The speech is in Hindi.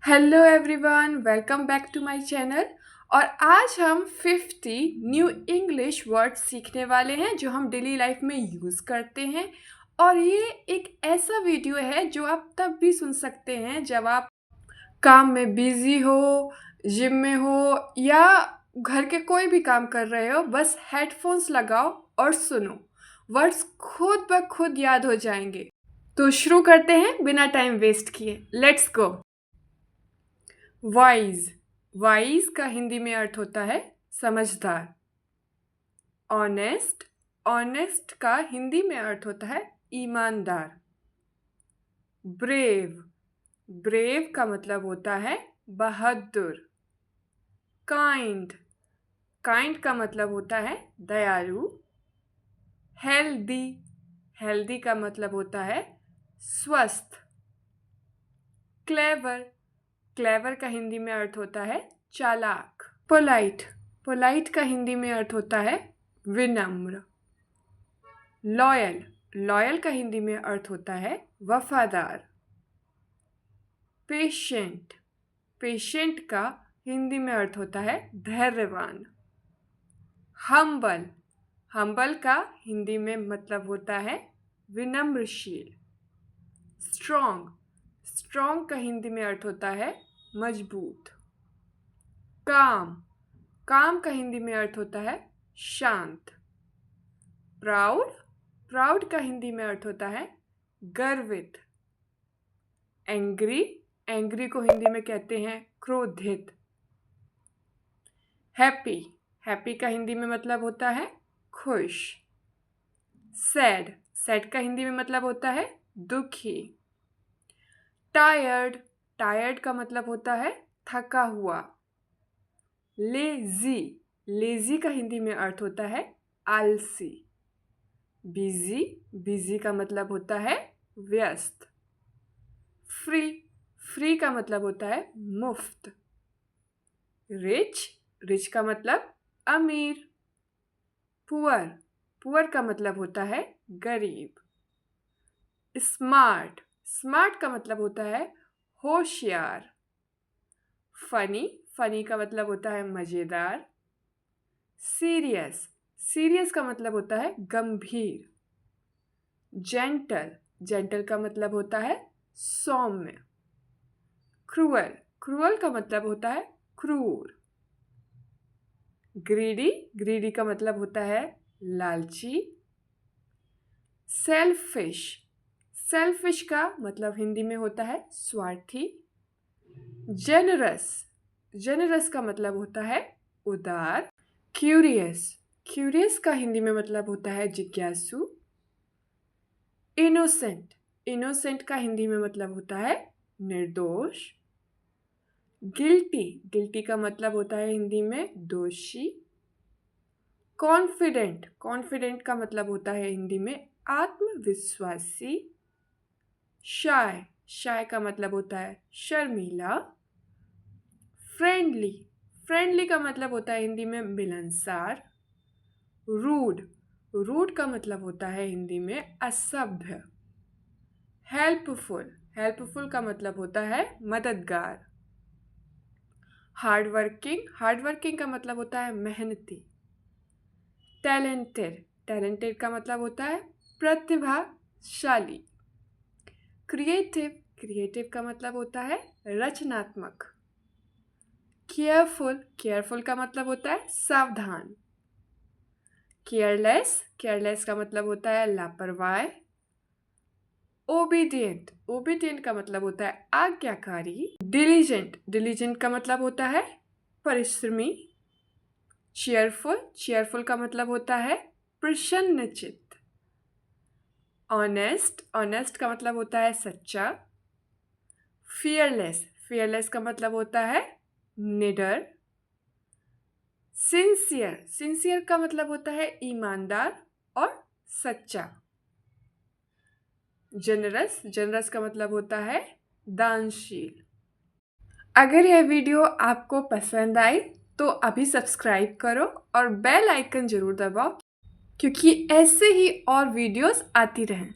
Hello everyone, welcome back to my channel. और आज हम 50 न्यू इंग्लिश वर्ड्स सीखने वाले हैं जो हम डेली लाइफ में यूज़ करते हैं। और ये एक ऐसा वीडियो है जो आप तब भी सुन सकते हैं जब आप काम में बिजी हो, जिम में हो या घर के कोई भी काम कर रहे हो। बस हेडफोन्स लगाओ और सुनो, वर्ड्स खुद ब खुद याद हो जाएंगे। तो शुरू करते हैं बिना टाइम वेस्ट किए। Let's go. वाइज। वाइज का हिंदी में अर्थ होता है समझदार। ऑनेस्ट। ऑनेस्ट का हिंदी में अर्थ होता है ईमानदार। ब्रेव। ब्रेव का मतलब होता है बहादुर। काइंड। काइंड का मतलब होता है दयालु। हेल्दी। हेल्दी का मतलब होता है स्वस्थ। क्लेवर। क्लेवर का हिंदी में अर्थ होता है चालाक। पोलाइट। पोलाइट का हिंदी में अर्थ होता है विनम्र। लॉयल। लॉयल का हिंदी में अर्थ होता है वफादार। पेशेंट। पेशेंट का हिंदी में अर्थ होता है धैर्यवान। हम्बल। हम्बल का हिंदी में मतलब होता है विनम्रशील। स्ट्रॉन्ग। स्ट्रॉन्ग का हिंदी में अर्थ होता है मजबूत। काम। काम का हिंदी में अर्थ होता है शांत। प्राउड। प्राउड का हिंदी में अर्थ होता है गर्वित। एंग्री। एंग्री को हिंदी में कहते हैं क्रोधित। हैप्पी। हैप्पी का हिंदी में मतलब होता है खुश। सैड। सैड का हिंदी में मतलब होता है दुखी। टायर्ड। टायर्ड का मतलब होता है थका हुआ। लेजी। लेजी का हिंदी में अर्थ होता है आलसी। बिजी। बिजी का मतलब होता है व्यस्त। फ्री। फ्री का मतलब होता है मुफ्त। रिच। रिच का मतलब अमीर। पुअर। पुअर का मतलब होता है गरीब। स्मार्ट। स्मार्ट का मतलब होता है होशियार। फनी। फनी का मतलब होता है मज़ेदार। सीरियस। सीरियस का मतलब होता है गंभीर। जेंटल। जेंटल का मतलब होता है सौम्य। क्रूअल। क्रूअल का मतलब होता है क्रूर। ग्रीडी। ग्रीडी का मतलब होता है लालची। सेल्फिश। सेल्फिश का मतलब हिंदी में होता है स्वार्थी। जेनरस। जेनरस का मतलब होता है उदार। क्यूरियस। क्यूरियस का हिंदी में मतलब होता है जिज्ञासु। इनोसेंट। इनोसेंट का हिंदी में मतलब होता है निर्दोष। गिल्टी। गिल्टी का मतलब होता है हिंदी में दोषी। कॉन्फिडेंट। कॉन्फिडेंट का मतलब होता है हिंदी में आत्मविश्वासी। शाय। शाय का मतलब होता है शर्मीला। फ्रेंडली। फ्रेंडली का मतलब होता है हिंदी में मिलनसार। रूड। रूड का मतलब होता है हिंदी में असभ्य। हेल्पफुल। हेल्पफुल का मतलब होता है मददगार। Hard working. हार्ड वर्किंग का मतलब होता है मेहनती। टैलेंटेड। टैलेंटेड का मतलब होता है प्रतिभाशाली। क्रिएटिव। क्रिएटिव का मतलब होता है रचनात्मक। केयरफुल। केयरफुल का मतलब होता है सावधान। केयरलेस। केयरलेस का मतलब होता है लापरवाह। ओबीडियंट। ओबीडियंट का मतलब होता है आज्ञाकारी। डिलीजेंट। डिलीजेंट का मतलब होता है परिश्रमी। चीयरफुल। चीयरफुल का मतलब होता है प्रसन्नचित्त। ऑनेस्ट। ऑनेस्ट का मतलब होता है सच्चा। फियरलेस। फियरलेस का मतलब होता है निडर। सिंसियर। सिंसियर का मतलब होता है ईमानदार और सच्चा। जनरस। जनरस का मतलब होता है दानशील। अगर यह वीडियो आपको पसंद आई तो अभी सब्सक्राइब करो और बेल आइकन जरूर दबाओ, क्योंकि ऐसे ही और वीडियोस आती रहें।